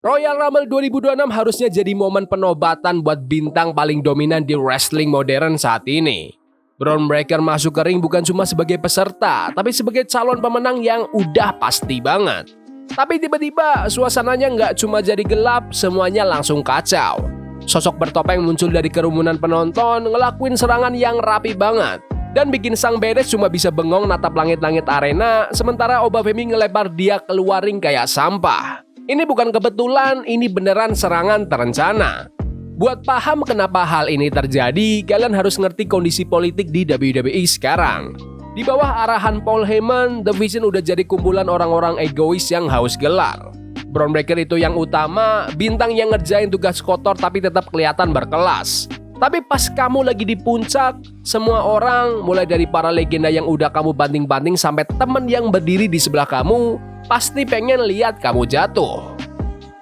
Royal Rumble 2026 harusnya jadi momen penobatan buat bintang paling dominan di wrestling modern saat ini. Bron Breakker masuk ke ring bukan cuma sebagai peserta, tapi sebagai calon pemenang yang udah pasti banget. Tapi tiba-tiba suasananya nggak cuma jadi gelap, semuanya langsung kacau. Sosok bertopeng muncul dari kerumunan penonton, ngelakuin serangan yang rapi banget. Dan bikin sang beres cuma bisa bengong natap langit-langit arena, sementara Obafemi ngelebar dia keluar ring kayak sampah. Ini bukan kebetulan, ini beneran serangan terencana. Buat paham kenapa hal ini terjadi, kalian harus ngerti kondisi politik di WWE sekarang. Di bawah arahan Paul Heyman, The Vision udah jadi kumpulan orang-orang egois yang haus gelar. Bron Breakker itu yang utama, bintang yang ngerjain tugas kotor tapi tetap kelihatan berkelas. Tapi pas kamu lagi di puncak, semua orang, mulai dari para legenda yang udah kamu banting-banting sampai temen yang berdiri di sebelah kamu, pasti pengen lihat kamu jatuh.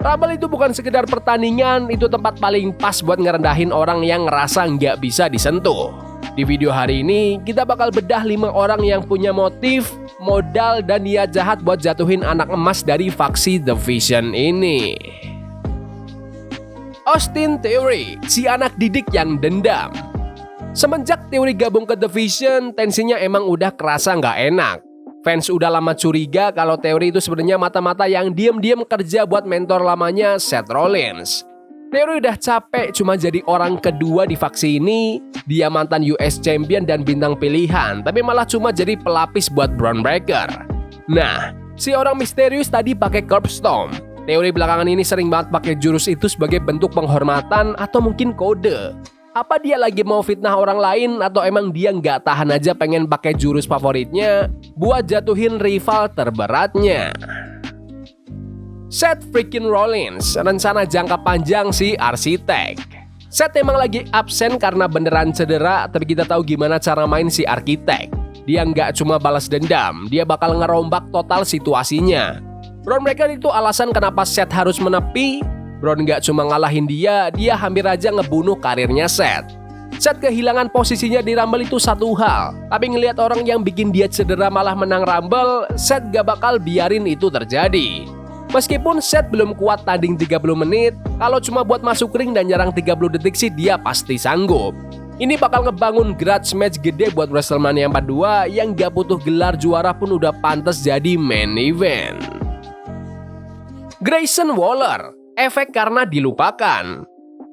Rumble itu bukan sekedar pertandingan, itu tempat paling pas buat ngerendahin orang yang ngerasa nggak bisa disentuh. Di video hari ini, kita bakal bedah 5 orang yang punya motif, modal, dan niat jahat buat jatuhin anak emas dari faksi The Vision ini. Austin Theory, si anak didik yang dendam. Semenjak Theory gabung ke The Vision, tensinya emang udah kerasa nggak enak. Fans udah lama curiga kalau Theory itu sebenarnya mata-mata yang diam-diam kerja buat mentor lamanya Seth Rollins. Theory udah capek cuma jadi orang kedua di faksi ini. Dia mantan US Champion dan bintang pilihan, tapi malah cuma jadi pelapis buat Bron Breakker. Nah, si orang misterius tadi pakai Curb Stomp. Theory belakangan ini sering banget pakai jurus itu sebagai bentuk penghormatan atau mungkin kode. Apa dia lagi mau fitnah orang lain atau emang dia nggak tahan aja pengen pakai jurus favoritnya buat jatuhin rival terberatnya? Seth freaking Rollins, rencana jangka panjang si arsitek. Seth emang lagi absen karena beneran cedera, tapi kita tahu gimana cara main si arsitek. Dia nggak cuma balas dendam, dia bakal ngerombak total situasinya. Bron Breakker itu alasan kenapa Seth harus menepi. Bron nggak cuma ngalahin dia hampir aja ngebunuh karirnya Seth. Seth kehilangan posisinya di Rumble itu satu hal, tapi ngelihat orang yang bikin dia cedera malah menang Rumble, Seth gak bakal biarin itu terjadi. Meskipun Seth belum kuat tanding 30 menit, kalau cuma buat masuk ring dan nyerang 30 detik sih dia pasti sanggup. Ini bakal ngebangun grudge match gede buat WrestleMania 42 yang gak butuh gelar juara pun udah pantas jadi main event. Grayson Waller, efek karena dilupakan.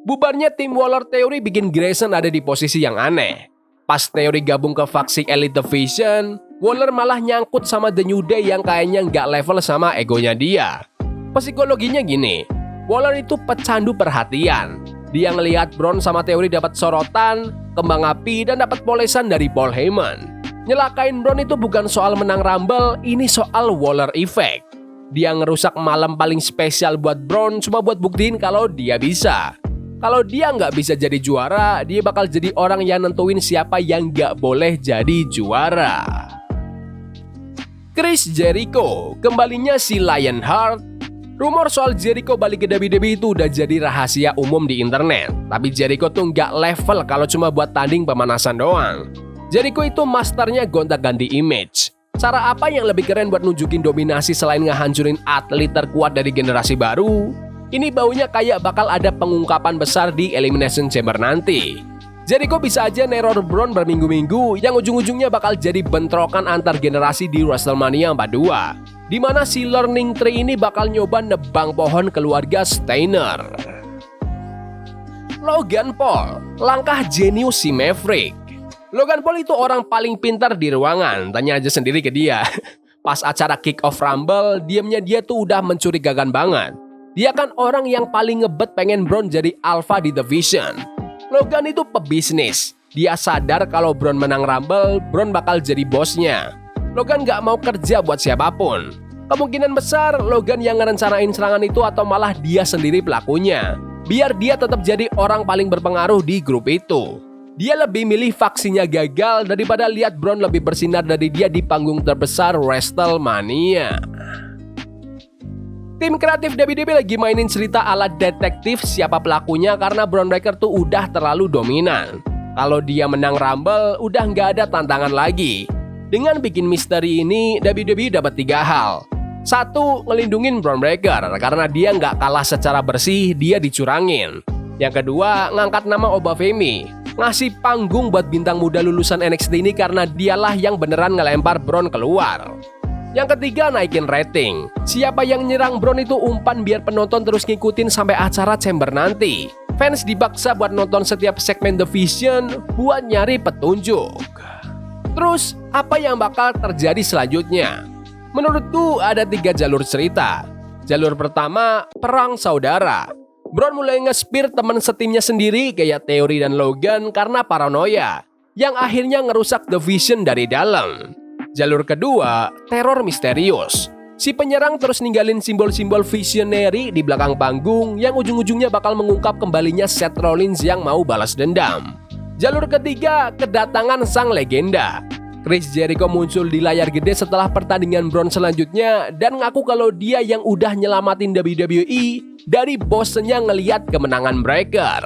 Bubarnya tim Waller Theory bikin Grayson ada di posisi yang aneh. Pas Theory gabung ke faksi Elite Division, Waller malah nyangkut sama The New Day yang kayaknya nggak level sama egonya dia. Psikologinya gini, Waller itu pecandu perhatian. Dia ngelihat Bron sama Theory dapat sorotan, kembang api, dan dapat polesan dari Paul Heyman. Nyelakain Bron itu bukan soal menang Rumble, ini soal Waller Effect. Dia ngerusak malam paling spesial buat Bron cuma buat buktiin kalau dia bisa. Kalau dia nggak bisa jadi juara, dia bakal jadi orang yang nentuin siapa yang nggak boleh jadi juara. Chris Jericho, kembalinya si Lionheart. Rumor soal Jericho balik ke WWE itu udah jadi rahasia umum di internet. Tapi Jericho tuh nggak level kalau cuma buat tanding pemanasan doang. Jericho itu masternya gonta-ganti image. Cara apa yang lebih keren buat nunjukin dominasi selain ngehancurin atlet terkuat dari generasi baru? Ini baunya kayak bakal ada pengungkapan besar di Elimination Chamber nanti. Jericho bisa aja neror Bron berminggu-minggu yang ujung-ujungnya bakal jadi bentrokan antar generasi di WrestleMania 42. Di mana si Learning Tree ini bakal nyoba nebang pohon keluarga Steiner. Logan Paul, langkah jenius si Maverick. Logan Paul itu orang paling pintar di ruangan, tanya aja sendiri ke dia. Pas acara kick off Rumble, diamnya dia tuh udah mencurigakan banget. Dia kan orang yang paling ngebet pengen Bron jadi alpha di The Vision. Logan itu pebisnis. Dia sadar kalau Bron menang Rumble, Bron bakal jadi bosnya. Logan gak mau kerja buat siapapun. Kemungkinan besar Logan yang ngerencanain serangan itu atau malah dia sendiri pelakunya. Biar dia tetap jadi orang paling berpengaruh di grup itu. Dia lebih milih faksinya gagal daripada lihat Bron lebih bersinar dari dia di panggung terbesar WrestleMania. Tim kreatif WWE lagi mainin cerita ala detektif siapa pelakunya karena Bron Breakker tuh udah terlalu dominan. Kalau dia menang Rumble, udah nggak ada tantangan lagi. Dengan bikin misteri ini, WWE dapat 3 hal. Satu, ngelindungin Bron Breakker karena dia nggak kalah secara bersih, dia dicurangin. Yang kedua, ngangkat nama Obafemi, ngasih panggung buat bintang muda lulusan NXT ini karena dialah yang beneran ngelempar Bron keluar. Yang ketiga, naikin rating. Siapa yang nyerang Bron itu umpan biar penonton terus ngikutin sampai acara Chamber nanti. Fans dipaksa buat nonton setiap segmen The Vision buat nyari petunjuk. Terus, apa yang bakal terjadi selanjutnya? Menurutku ada 3 jalur cerita. Jalur pertama, perang saudara. Bron mulai nge-spear teman setimnya sendiri kayak Theory dan Logan karena paranoia, yang akhirnya ngerusak The Vision dari dalam. Jalur kedua, teror misterius. Si penyerang terus ninggalin simbol-simbol visionary di belakang panggung yang ujung-ujungnya bakal mengungkap kembalinya Seth Rollins yang mau balas dendam. Jalur ketiga, kedatangan sang legenda. Chris Jericho muncul di layar gede setelah pertandingan Bron selanjutnya dan ngaku kalau dia yang udah nyelamatin WWE dari bosennya ngeliat kemenangan Breakker.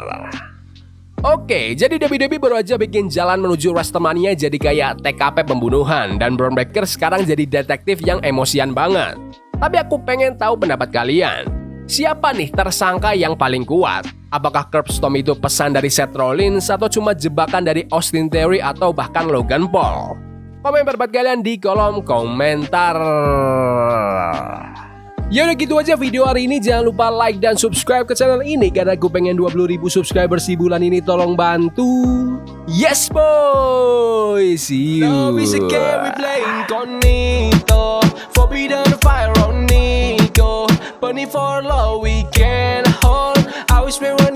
Oke, jadi WWE baru aja bikin jalan menuju WrestleMania jadi kayak TKP pembunuhan dan Bron Breakker sekarang jadi detektif yang emosian banget. Tapi aku pengen tahu pendapat kalian. Siapa nih tersangka yang paling kuat? Apakah Curb Stomp itu pesan dari Seth Rollins atau cuma jebakan dari Austin Theory atau bahkan Logan Paul? Komen pendapat kalian di kolom komentar. Ya udah gitu aja video hari ini. Jangan lupa like dan subscribe ke channel ini karena gue pengen 20.000 subscribers di bulan ini. Tolong bantu. Yes boy. See you. Love is a game we play incognito. Forbidden fire on Nico. Burning for love we can hold. I wish we were